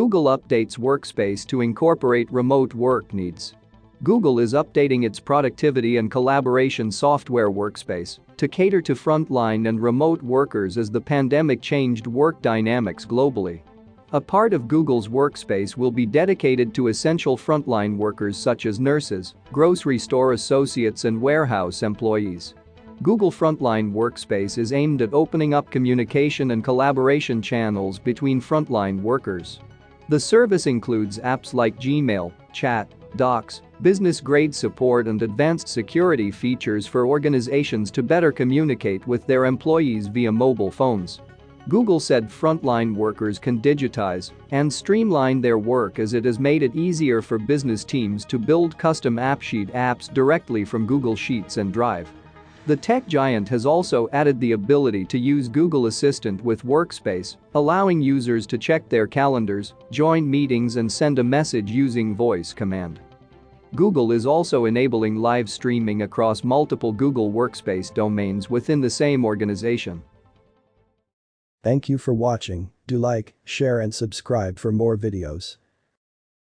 Google updates Workspace to incorporate remote work needs. Google is updating its productivity and collaboration software Workspace to cater to frontline and remote workers as the pandemic changed work dynamics globally. A part of Google's Workspace will be dedicated to essential frontline workers such as nurses, grocery store associates and warehouse employees. Google Frontline Workspace is aimed at opening up communication and collaboration channels between frontline workers. The service includes apps like Gmail, chat, docs, business-grade support and advanced security features for organizations to better communicate with their employees via mobile phones. Google said frontline workers can digitize and streamline their work as it has made it easier for business teams to build custom AppSheet apps directly from Google Sheets and Drive. The tech giant has also added the ability to use Google Assistant with Workspace, allowing users to check their calendars, join meetings and send a message using voice command. Google is also enabling live streaming across multiple Google Workspace domains within the same organization. Thank you for watching. Do like, share and subscribe for more videos.